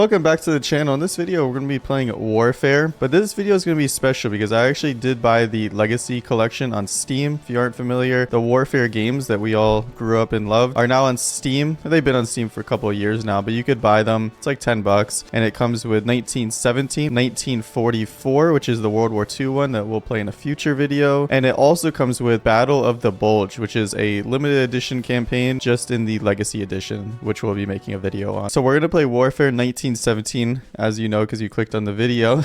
Welcome back to the channel. In this video we're going to be playing Warfare, but this video is going to be special because I actually did buy the Legacy collection on Steam. If you aren't familiar, the Warfare games that we all grew up and loved are now on Steam. They've been on Steam for a couple of years now, but you could buy them. It's like 10 bucks, and it comes with 1917, 1944, which is the World War II one that we'll play in a future video, and it also comes with Battle of the Bulge, which is a limited edition campaign just in the Legacy edition, which we'll be making a video on. So we're going to play Warfare 1917, as you know, because you clicked on the video.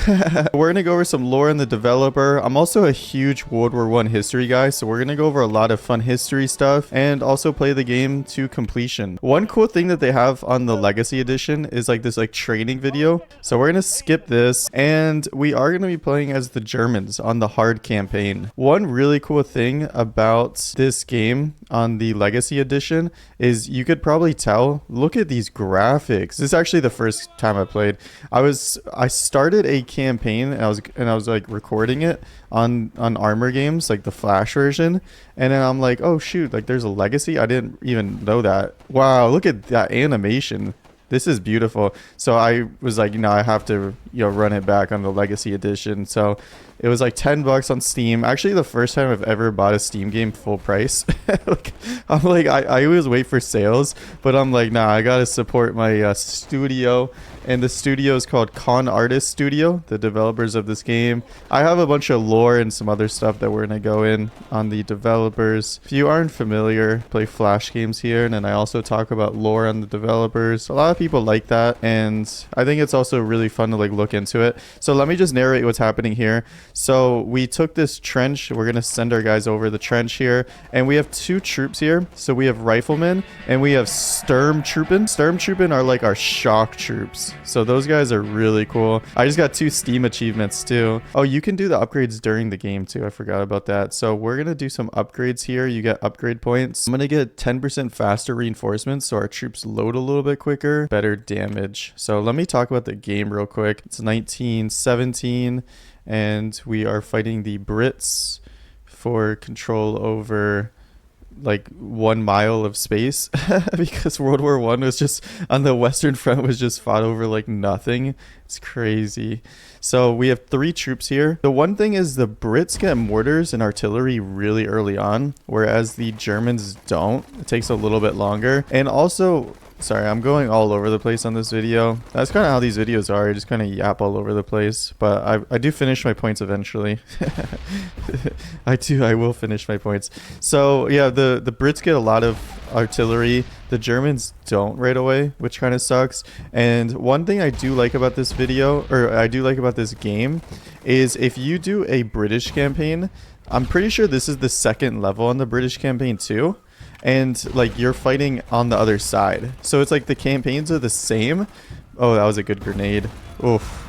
We're gonna go over some lore in the developer. I'm also a huge World War I history guy, so we're gonna go over a lot of fun history stuff and also play the game to completion. One cool thing that they have on the Legacy edition is like this training video, so we're gonna skip this, and we are gonna be playing as the Germans on the hard campaign. One really cool thing about this game on the Legacy edition is you could probably tell, look at these graphics. This is actually the first time I played. I started a campaign and I was like recording it on Armor Games, like the Flash version, and then I'm like, oh shoot, like there's a Legacy. I didn't even know that. Wow, look at that animation. This is beautiful. So I was like, I have to, run it back on the Legacy edition. So it was like 10 bucks on Steam. Actually, the first time I've ever bought a Steam game full price. I always wait for sales, but I'm like, nah, I gotta support my studio. And the studio is called Con Artist Studio, the developers of this game. I have a bunch of lore and some other stuff that we're gonna go in on the developers. If you aren't familiar, play Flash games here, and then I also talk about lore on the developers. A lot of people like that, and I think it's also really fun to look into it. So let me just narrate what's happening here. So we took this trench. We're gonna send our guys over the trench here, and we have two troops here. So we have riflemen and we have Sturmtruppen. Sturmtruppen are like our shock troops. So those guys are really cool. I just got 2 Steam achievements too. Oh, you can do the upgrades during the game too. I forgot about that. So we're going to do some upgrades here. You get upgrade points. I'm going to get 10% faster reinforcements so our troops load a little bit quicker. Better damage. So let me talk about the game real quick. It's 1917 and we are fighting the Brits for control over like 1 mile of space because World War I was just on the Western Front was just fought over like nothing. It's crazy. So we have 3 troops here. The one thing is the Brits get mortars and artillery really early on, whereas the Germans don't. It takes a little bit longer. And also, sorry, I'm going all over the place on this video. That's kind of how these videos are. I just kind of yap all over the place. But I do finish my points eventually. I will finish my points. So yeah, the Brits get a lot of artillery. The Germans don't right away, which kind of sucks. And one thing I do like about this video, or I do like about this game, is if you do a British campaign, I'm pretty sure this is the 2nd level on the British campaign too. And like you're fighting on the other side, so it's like the campaigns are the same. Oh, that was a good grenade. Oof.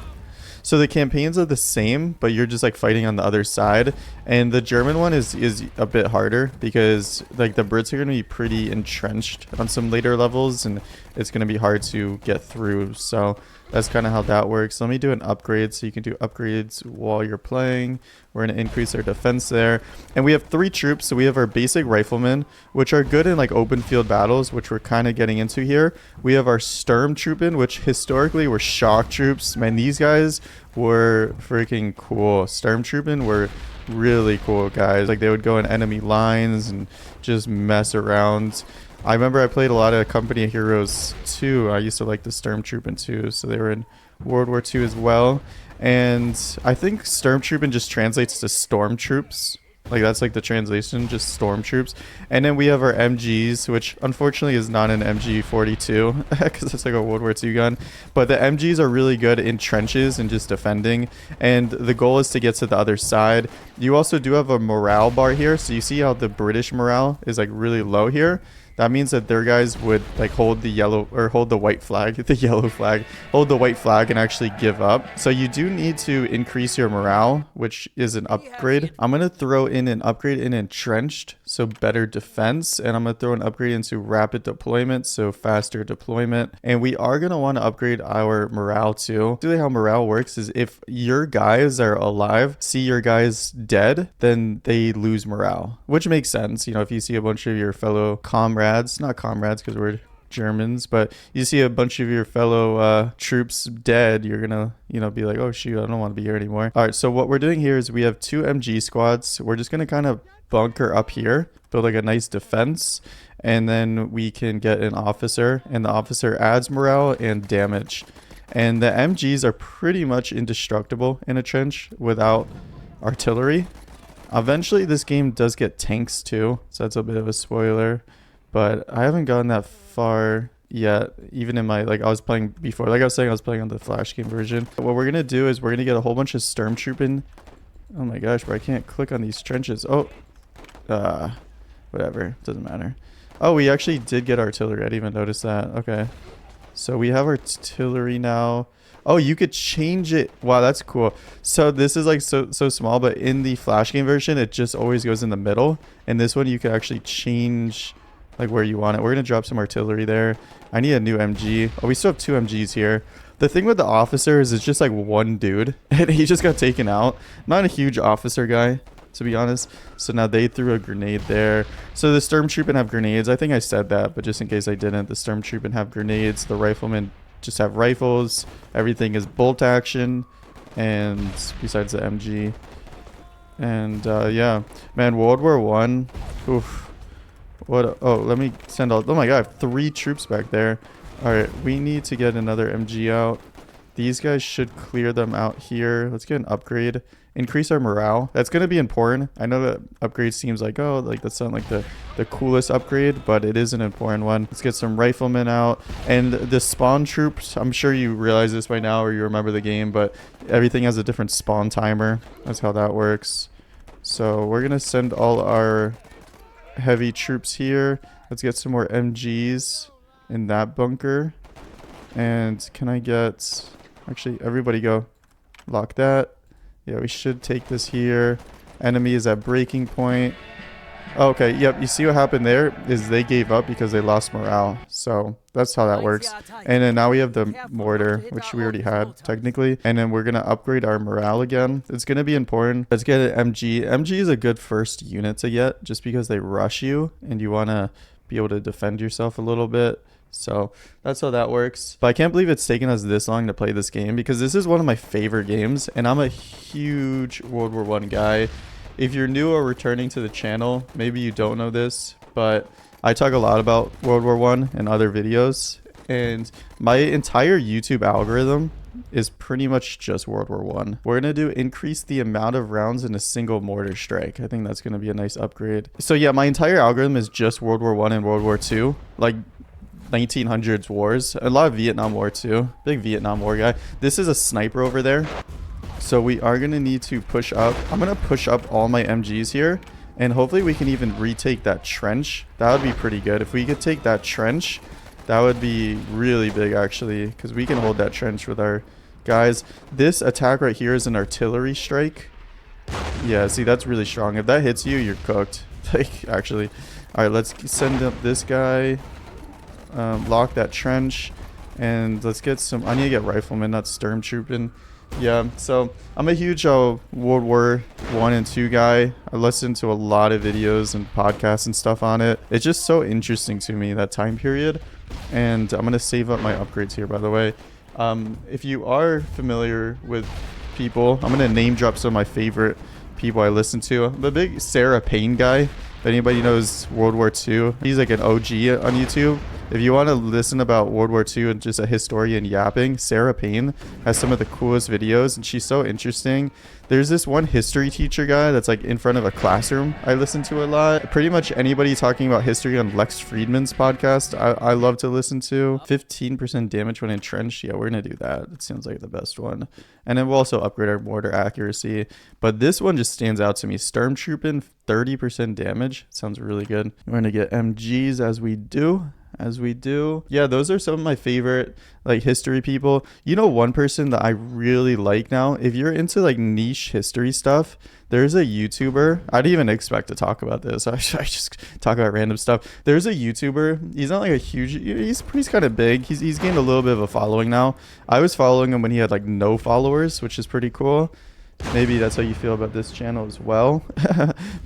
So the campaigns are the same, but you're just like fighting on the other side. And the German one is a bit harder because like the Brits are going to be pretty entrenched on some later levels, and it's going to be hard to get through. So that's kind of how that works. Let me do an upgrade so you can do upgrades while you're playing. We're going to increase our defense there. And we have 3 troops. So we have our basic riflemen, which are good in like open field battles, which we're kind of getting into here. We have our Sturmtruppen, which historically were shock troops. Man, these guys were freaking cool. Sturmtruppen were really cool guys. Like they would go in enemy lines and just mess around. I remember I played a lot of Company of Heroes 2. I used to like the Sturmtruppen too, so they were in World War II as well. And I think Sturmtruppen just translates to stormtroops. Like that's like the translation, just stormtroops. And then we have our MGs, which unfortunately is not an MG42 because it's like a World War II gun. But the MGs are really good in trenches and just defending. And the goal is to get to the other side. You also do have a morale bar here. So you see how the British morale is like really low here. That means that their guys would like hold the yellow or hold the white flag, the yellow flag, hold the white flag and actually give up. So you do need to increase your morale, which is an upgrade. I'm going to throw in an upgrade in entrenched, so better defense. And I'm going to throw an upgrade into rapid deployment, so faster deployment. And we are going to want to upgrade our morale too. Really how morale works is if your guys are alive, see your guys dead, then they lose morale, which makes sense. If you see a bunch of your fellow comrades, not comrades because we're Germans, but you see a bunch of your fellow troops dead, you're gonna, be like, oh shoot, I don't want to be here anymore. All right, so what we're doing here is we have 2 MG squads. We're just gonna kind of bunker up here, build like a nice defense, and then we can get an officer, and the officer adds morale and damage. And the MGs are pretty much indestructible in a trench without artillery. Eventually this game does get tanks too, so that's a bit of a spoiler, but I haven't gotten that far yet, even in my, like, I was playing before, like I was saying, I was playing on the flash game version. What we're gonna do is we're gonna get a whole bunch of stormtrooping. Oh my gosh, bro, I can't click on these trenches. Oh, whatever, doesn't matter. Oh, we actually did get artillery. I didn't even notice that. Okay, so we have artillery now. Oh, you could change it. Wow, that's cool. So this is like so small, but in the flash game version, it just always goes in the middle. And this one, you can actually change like where you want it. We're gonna drop some artillery there. I need a new MG. Oh, we still have 2 MGs here. The thing with the officer is it's just like one dude, and he just got taken out. Not a huge officer guy, to be honest. So now they threw a grenade there. So the stormtroopers have grenades. I think I said that, but just in case I didn't, the stormtroopers have grenades. The riflemen just have rifles. Everything is bolt action, and besides the MG. And yeah, man, World War One. Oof. What? Oh, let me send all. Oh my god, I have 3 troops back there. All right, we need to get another MG out. These guys should clear them out here. Let's get an upgrade. Increase our morale. That's going to be important. I know that upgrade seems like, oh, like that's not like the coolest upgrade, but it is an important one. Let's get some riflemen out. And the spawn troops, I'm sure you realize this by now or you remember the game, but everything has a different spawn timer. That's how that works. So we're going to send all our heavy troops here. Let's get some more MGs in that bunker. And can I get... Actually, everybody go. Lock that. Yeah, we should take this here. Enemy is at breaking point. Oh, okay, yep, you see what happened there is they gave up because they lost morale. So that's how that works. And then now we have the mortar, which we already had technically. And then we're going to upgrade our morale again. It's going to be important. Let's get an MG. MG is a good first unit to get just because they rush you and you want to be able to defend yourself a little bit. So that's how that works. But I can't believe it's taken us this long to play this game because this is one of my favorite games and I'm a huge World War One guy. If you're new or returning to the channel, maybe you don't know this, but I talk a lot about World War One in other videos, and my entire YouTube algorithm is pretty much just World War One. We're gonna do increase the amount of rounds in a single mortar strike. I think that's gonna be a nice upgrade. So yeah, my entire algorithm is just World War One and World War Two, like 1900s wars, a lot of Vietnam War too. Big Vietnam War guy. This is a sniper over there. So we are going to need to push up. I'm going to push up all my MGs here. And hopefully we can even retake that trench. That would be pretty good. If we could take that trench, that would be really big actually. Because we can hold that trench with our guys. This attack right here is an artillery strike. Yeah, see, that's really strong. If that hits you, you're cooked. Like, actually. Alright, let's send up this guy. Lock that trench. And let's get some... I need to get riflemen, not stormtrooping. Yeah, so I'm a huge World War One and Two guy. I listen to a lot of videos and podcasts and stuff on it. It's just so interesting to me, that time period. And I'm going to save up my upgrades here, by the way. If you are familiar with people, I'm going to name drop some of my favorite people I listen to. I'm a big Sarah Payne guy. If anybody knows World War II, he's like an OG on YouTube. If you want to listen about World War II and just a historian yapping, Sarah Payne has some of the coolest videos and she's so interesting. There's this one history teacher guy that's like in front of a classroom I listen to a lot. Pretty much anybody talking about history on Lex Friedman's podcast, I love to listen to. 15% damage when entrenched. Yeah, we're going to do that. It sounds like the best one. And then we'll also upgrade our mortar accuracy. But this one just stands out to me. Stormtrooping, 30% damage. Sounds really good. We're going to get MGs as we do. Yeah, those are some of my favorite like history people. You know, one person that I really like now, if you're into like niche history stuff, there's a YouTuber. I didn't even expect to talk about this. I just talk about random stuff. There's a YouTuber. He's not like a huge, he's kind of big. He's gained a little bit of a following now. I was following him when he had like no followers, which is pretty cool. Maybe that's how you feel about this channel as well.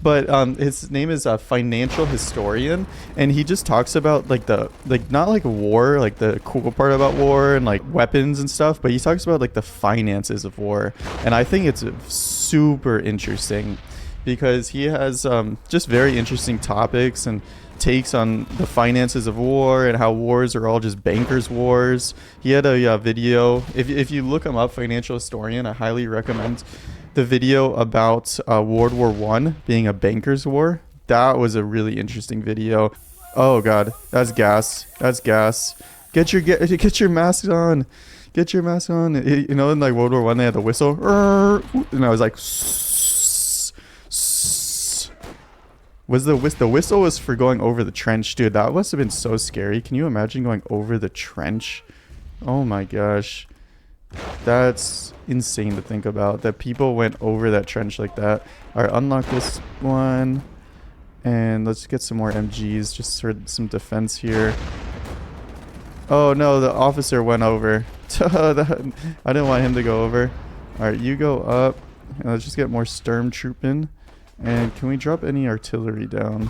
But his name is a financial historian, and he just talks about like not like war, like the cool part about war and like weapons and stuff, but he talks about like the finances of war, and I think it's super interesting because he has just very interesting topics and takes on the finances of war and how wars are all just bankers' wars. He had a video. If you look him up, financial historian, I highly recommend the video about World War One being a bankers' war. That was a really interesting video. Oh God, that's gas. That's gas. Get your mask on. Get your mask on. You know, in like World War One, they had the whistle, and I was like. Was the whistle was for going over the trench, dude. That must have been so scary. Can you imagine going over the trench? Oh my gosh, that's insane to think about. That people went over that trench like that. All right, unlock this one, and let's get some more MGs just for some defense here. Oh no, the officer went over. I didn't want him to go over. All right, you go up, and let's just get more stormtrooping. And can we drop any artillery down?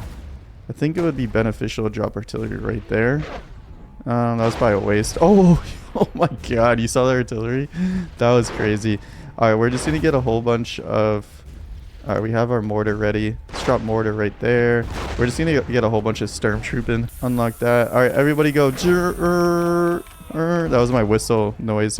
I think it would be beneficial to drop artillery right there. That was probably a waste. Oh, oh my God. You saw the artillery? That was crazy. All right, we're just going to get a whole bunch of... All right, we have our mortar ready. Let's drop mortar right there. We're just going to get a whole bunch of stormtrooping. Unlock that. All right, everybody go. That was my whistle noise.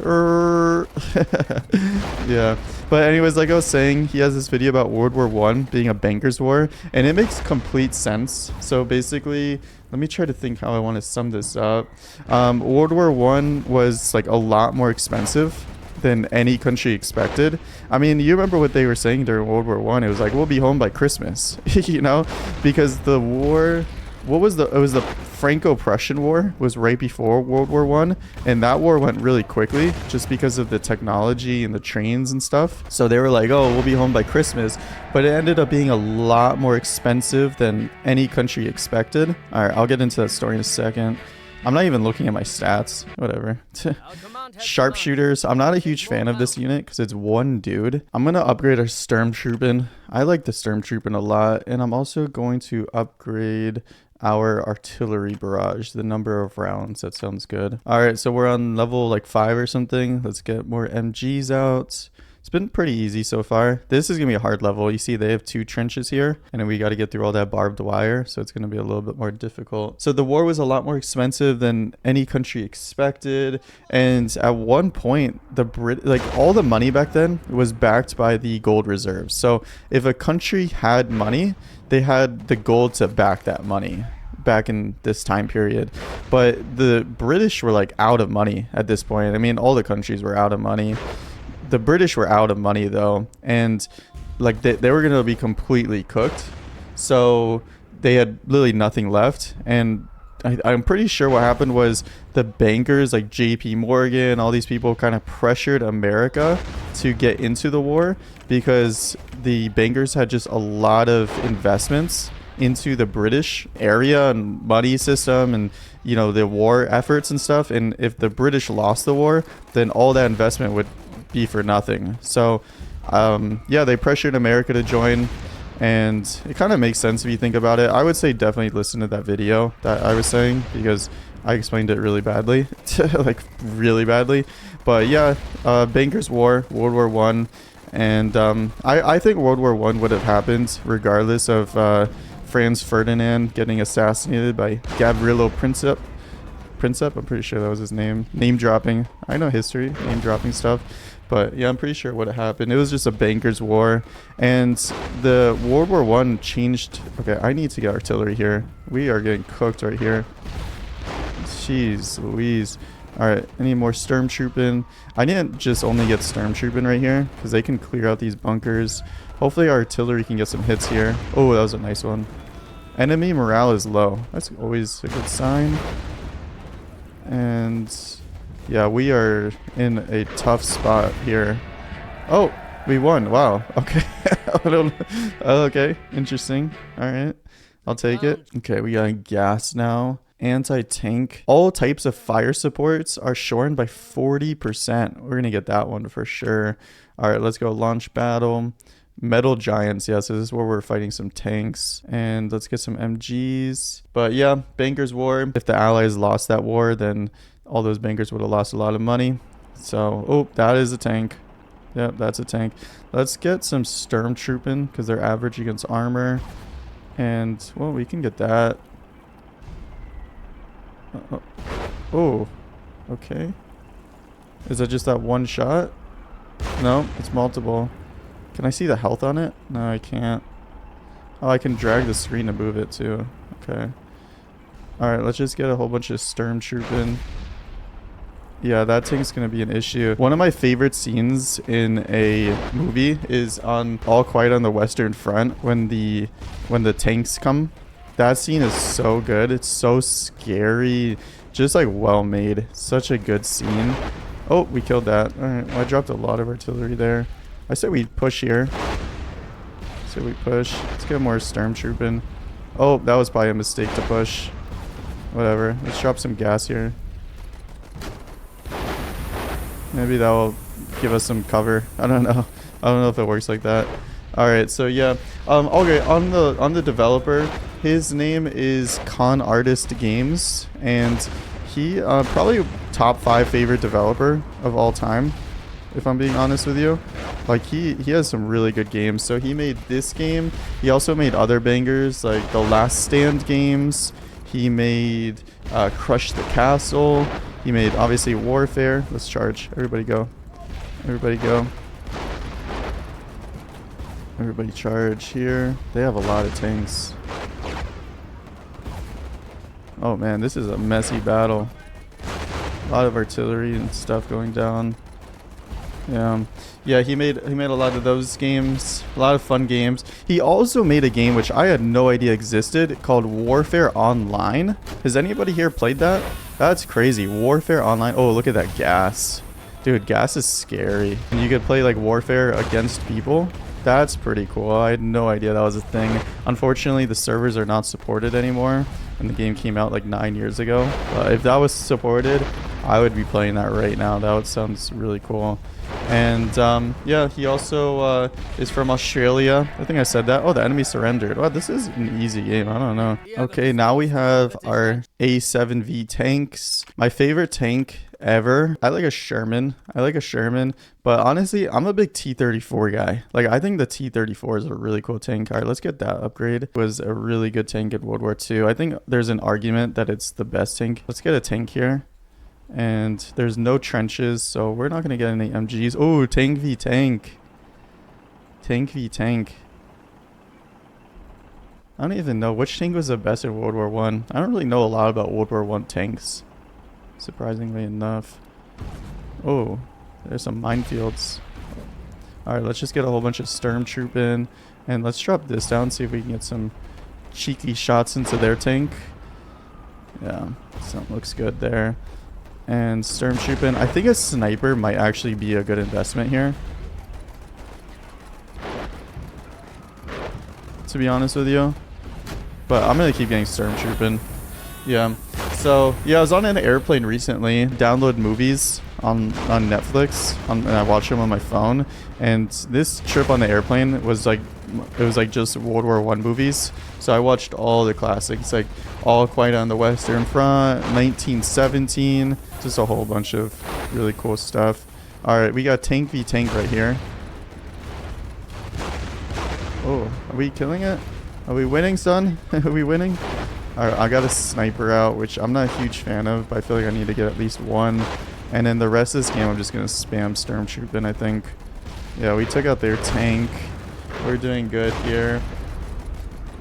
Yeah. But anyways, like I was saying, he has this video about World War One being a bankers' war, and it makes complete sense. So basically, let me try to think how I want to sum this up. World War One was like a lot more expensive than any country expected. I mean, you remember what they were saying during World War One? It was like, we'll be home by Christmas, you know, because the war. It was the Franco-Prussian War was right before World War One, and that war went really quickly just because of the technology and the trains and stuff. So they were like, oh, we'll be home by Christmas, but it ended up being a lot more expensive than any country expected. All right, I'll get into that story in a second. I'm not even looking at my stats. Whatever. Sharpshooters. I'm not a huge fan of this unit because it's one dude. I'm going to upgrade our Stormtrooping. I like the Stormtrooping a lot. And I'm also going to upgrade our artillery barrage, the number of rounds. That sounds good. All right, so we're on level like 5 or something. Let's get more MGs out. It's been pretty easy so far. This is going to be a hard level. You see they have 2 trenches here, and then we got to get through all that barbed wire, so it's going to be a little bit more difficult. So the war was a lot more expensive than any country expected, and at one point, all the money back then was backed by the gold reserves. So if a country had money, they had the gold to back that money back in this time period. But the British were like out of money at this point. I mean, all the countries were out of money. The British were out of money though, and like they were gonna be completely cooked, so they had literally nothing left. And I'm pretty sure what happened was the bankers like JP Morgan, all these people kind of pressured America to get into the war because the bankers had just a lot of investments into the British area and money system and, you know, the war efforts and stuff. And if the British lost the war, then all that investment would be for nothing. So yeah, they pressured America to join, and it kind of makes sense if you think about it. I would say definitely listen to that video that I was saying because I explained it really badly like really badly. But yeah, bankers war, World War One, and I think World War One would have happened regardless of Franz Ferdinand getting assassinated by Gavrilo Princip. I'm pretty sure that was his name. Name dropping. I know history, name dropping stuff. But yeah, I'm pretty sure what happened. It was just a bankers war. And the World War One changed. Okay, I need to get artillery here. We are getting cooked right here. Jeez Louise. Alright, I need more stormtrooping. I didn't just only get stormtrooping right here because they can clear out these bunkers. Hopefully our artillery can get some hits here. Oh, that was a nice one. Enemy morale is low. That's always a good sign. And yeah, we are in a tough spot here. Oh, we won. Wow. Okay. Okay. Interesting. All right. I'll take it. Okay, we got gas now. Anti-tank. All types of fire supports are shortened by 40%. We're gonna get that one for sure. All right, let's go launch battle. Metal giants. Yeah, so this is where we're fighting some tanks. And let's get some MGs. But yeah, Bankers War. If the Allies lost that war, then all those bankers would have lost a lot of money. So, oh, that is a tank. Yep, that's a tank. Let's get some stormtrooping because they're average against armor. And, well, we can get that. Oh, okay. Is that just that one shot? No, it's multiple. Can I see the health on it? No, I can't. Oh, I can drag the screen to move it too. Okay. Alright, let's just get a whole bunch of stormtrooping. Yeah, that tank's gonna be an issue. One of my favorite scenes in a movie is on All Quiet on the Western Front when the tanks come. That scene is so good. It's so scary. Just like well made. Such a good scene. Oh, we killed that. Alright, well, I dropped a lot of artillery there. I said we push here. So we push. Let's get more stormtrooping. Oh, that was probably a mistake to push. Whatever. Let's drop some gas here. Maybe that will give us some cover. I don't know. I don't know if it works like that. All right. So yeah. Okay. On the developer, his name is Con Artist Games, and he probably top 5 favorite developer of all time. If I'm being honest with you, like he has some really good games. So he made this game. He also made other bangers like the Last Stand games. He made Crush the Castle. He made obviously Warfare. Let's charge. Everybody go. Everybody go. Everybody charge here. They have a lot of tanks. Oh man, this is a messy battle. A lot of artillery and stuff going down. Yeah, he made a lot of those games, a lot of fun games. He also made a game which I had no idea existed called Warfare Online. Has anybody here played that? That's crazy. Warfare Online. Oh, look at that gas. Dude, gas is scary. And you could play like Warfare against people. That's pretty cool. I had no idea that was a thing. Unfortunately, the servers are not supported anymore. And the game came out like 9 years ago. If that was supported, I would be playing that right now. That sounds really cool. And yeah, he also is from Australia. I think I said that. Oh, the enemy surrendered. Wow, this is an easy game. I don't know. Okay, now we have our A7V tanks. My favorite tank ever. I like a Sherman. But honestly, I'm a big T-34 guy. Like, I think the T-34 is a really cool tank. All right, let's get that upgrade. It was a really good tank in World War II. I think there's an argument that it's the best tank. Let's get a tank here. And there's no trenches, so we're not going to get any MGs. Oh, tank v tank. Tank v tank. I don't even know which tank was the best in World War I. I don't really know a lot about World War I tanks, surprisingly enough. Oh, there's some minefields. Alright, let's just get a whole bunch of stormtrooping. And let's drop this down, see if we can get some cheeky shots into their tank. Yeah, something looks good there. And stormtrooping. I think a sniper might actually be a good investment here, to be honest with you. But I'm gonna keep getting stormtrooping. Yeah. So yeah, I was on an airplane recently, download movies on Netflix, and I watched them on my phone. And this trip on the airplane was like, it was like just World War I movies. So I watched all the classics, like All Quiet on the Western Front, 1917, just a whole bunch of really cool stuff. All right, we got tank v tank right here. Oh, are we killing it? Are we winning, son? Are we winning? Alright, I got a sniper out, which I'm not a huge fan of, but I feel like I need to get at least one. And then the rest of this game, I'm just going to spam stormtrooping, I think. Yeah, we took out their tank. We're doing good here.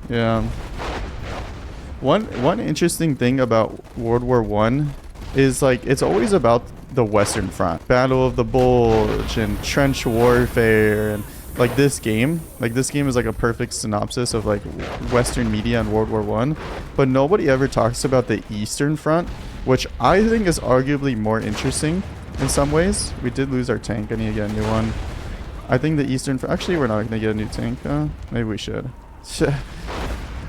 Yeah. One interesting thing about World War I is, like, it's always about the Western Front. Battle of the Bulge and trench warfare and... Like this game is like a perfect synopsis of like Western media in World War I, but nobody ever talks about the Eastern Front, which I think is arguably more interesting in some ways. We did lose our tank. I need to get a new one. I think the Eastern Front, actually we're not going to get a new tank. Maybe we should.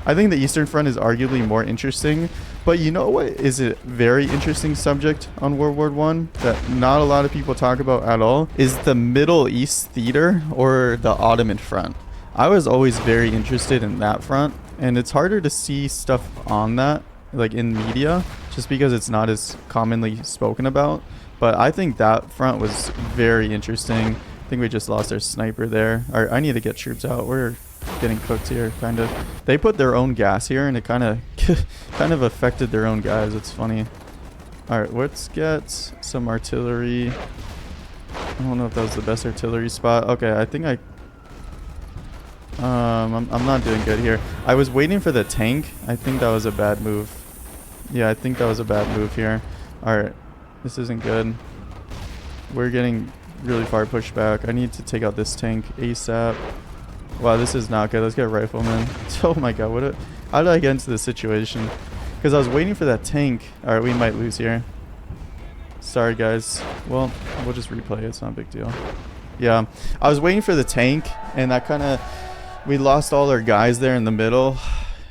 I think the Eastern Front is arguably more interesting. But you know what is a very interesting subject on World War One that not a lot of people talk about at all is the Middle East theater or the Ottoman front. I was always very interested in that front, and it's harder to see stuff on that like in media just because it's not as commonly spoken about. But I think that front was very interesting. I think we just lost our sniper there. I need to get troops out. We're getting cooked here, kind of. They put their own gas here, and it kind of affected their own guys. It's funny. All right, let's get some artillery. I don't know if that was the best artillery spot. Okay, I think I'm not doing good here. I was waiting for the tank. I think that was a bad move. Yeah, I think that was a bad move here. All right, this isn't good. We're getting really far pushed back. I need to take out this tank ASAP. Wow, this is not good. Let's get riflemen. Oh my god, how did I get into this situation? Because I was waiting for that tank. All right, we might lose here. Sorry, guys. Well, we'll just replay it. It's not a big deal. Yeah, I was waiting for the tank, and that kind of... We lost all our guys there in the middle,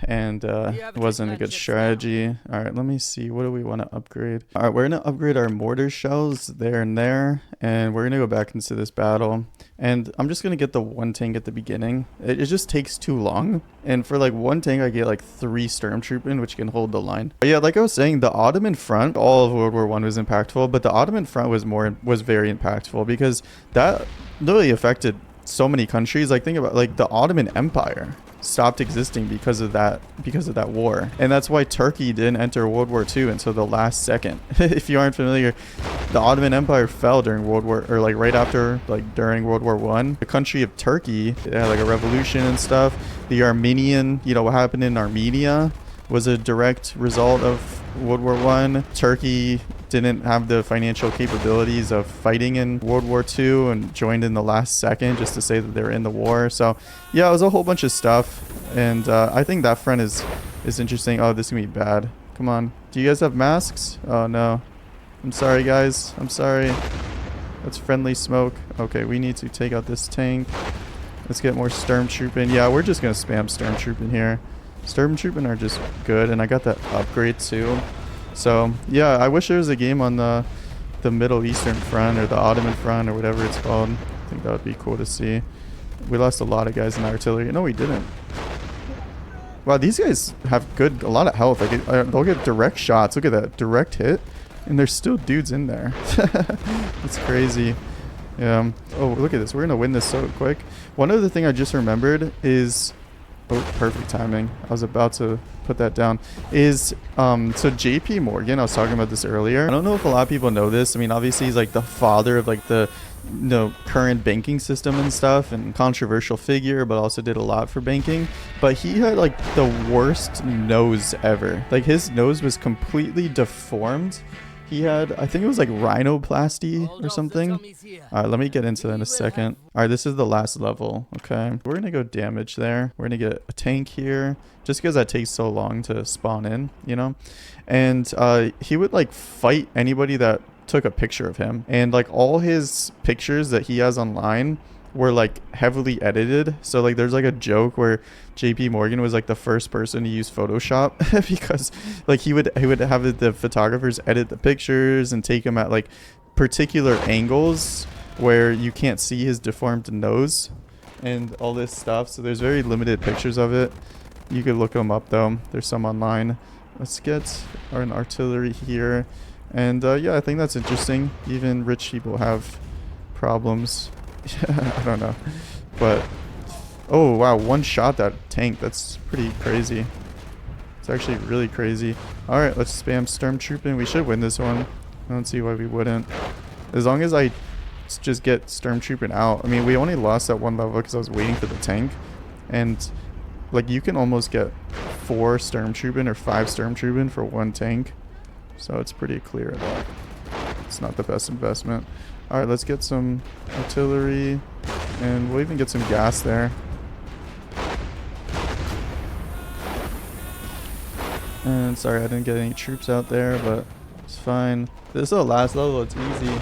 and it wasn't a good strategy. All right, let me see. What do we want to upgrade? All right, we're going to upgrade our mortar shells there, and we're going to go back into this battle. And I'm just going to get the one tank at the beginning. It just takes too long. And for like one tank, I get like 3 stormtroopers, which can hold the line. But yeah, like I was saying, the Ottoman front, all of World War One was impactful, but the Ottoman front was very impactful because that literally affected so many countries. Like think about like the Ottoman Empire stopped existing because of that war, and that's why Turkey didn't enter World War II until the last second. If you aren't familiar, the Ottoman Empire fell during during World War One. The country of Turkey, it had like a revolution and stuff. The Armenian, what happened in Armenia was a direct result of World War One. Turkey didn't have the financial capabilities of fighting in World War II and joined in the last second just to say that they were in the war. So yeah, it was a whole bunch of stuff, and I think that front is interesting. Oh, this is gonna be bad. Come on, do you guys have masks? Oh no, I'm sorry guys, I'm sorry. That's friendly smoke. Okay, we need to take out this tank. Let's get more stormtrooping. Yeah, we're just gonna spam stormtrooping here. Stormtrooping are just good, and I got that upgrade too. So yeah, I wish there was a game on the Middle Eastern front or the Ottoman front or whatever it's called. I think that would be cool to see. We lost a lot of guys in artillery. No, we didn't. Wow, these guys have a lot of health. Like they'll get direct shots. Look at that, direct hit, and there's still dudes in there. It's crazy. Yeah. Oh, look at this. We're gonna win this so quick. One other thing I just remembered is... Oh, perfect timing. I was about to put that down. So JP Morgan, I was talking about this earlier. I don't know if a lot of people know this. I mean, obviously he's like the father of like the current banking system and stuff, and controversial figure, but also did a lot for banking. But he had like the worst nose ever. Like his nose was completely deformed. He had, I think it was like rhinoplasty or something. All right, let me get into that in a second. All right, this is the last level. Okay, we're gonna go damage there. We're gonna get a tank here just because that takes so long to spawn in, and he would like fight anybody that took a picture of him, and like all his pictures that he has online were like heavily edited. So like there's like a joke where JP Morgan was like the first person to use Photoshop because like he would have the photographers edit the pictures and take them at like particular angles where you can't see his deformed nose and all this stuff. So there's very limited pictures of it. You could look them up though. There's some online. Let's get our artillery here. And yeah, I think that's interesting. Even rich people have problems. I don't know, but oh wow, one shot that tank. That's pretty crazy. It's actually really crazy. All right, let's spam stormtrooping. We should win this one. I don't see why we wouldn't, as long as I just get stormtrooping out. I mean, we only lost that one level because I was waiting for the tank, and like you can almost get 4 stormtrooping or 5 stormtrooping for one tank, so it's pretty clear that it's not the best investment. All right, let's get some artillery, and we'll even get some gas there. And sorry, I didn't get any troops out there, but it's fine. This is the last level. It's easy.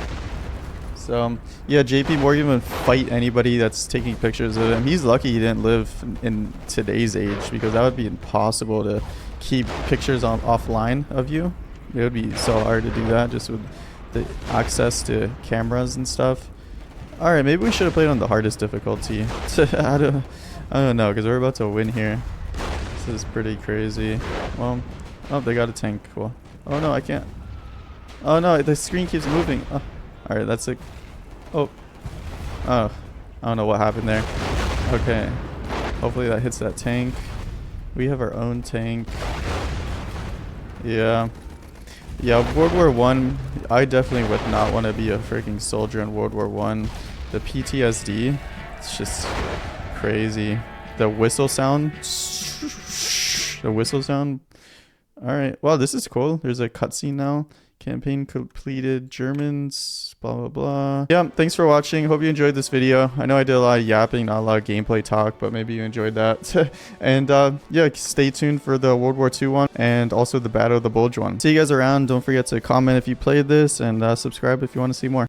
So yeah, JP Morgan would fight anybody that's taking pictures of him. He's lucky he didn't live in today's age, because that would be impossible to keep pictures on offline of you. It would be so hard to do that just with the access to cameras and stuff. All right, maybe we should have played on the hardest difficulty. I don't know, because we're about to win here. This is pretty crazy. Well, oh, they got a tank. Cool. Oh no, I can't. Oh no, the screen keeps moving. Oh. All right, that's it. Oh, I don't know what happened there. Okay, hopefully that hits that tank. We have our own tank. Yeah, World War One. I definitely would not want to be a freaking soldier in World War One. The PTSD, it's just crazy. The whistle sound. The whistle sound. All right. Wow, this is cool. There's a cutscene now. Campaign completed. Germans. Blah blah blah. Yeah. Thanks for watching. Hope you enjoyed this video. I know I did a lot of yapping, not a lot of gameplay talk, but maybe you enjoyed that. And yeah, stay tuned for the World War II one and also the Battle of the Bulge one. See you guys around. Don't forget to comment if you played this, and subscribe if you want to see more.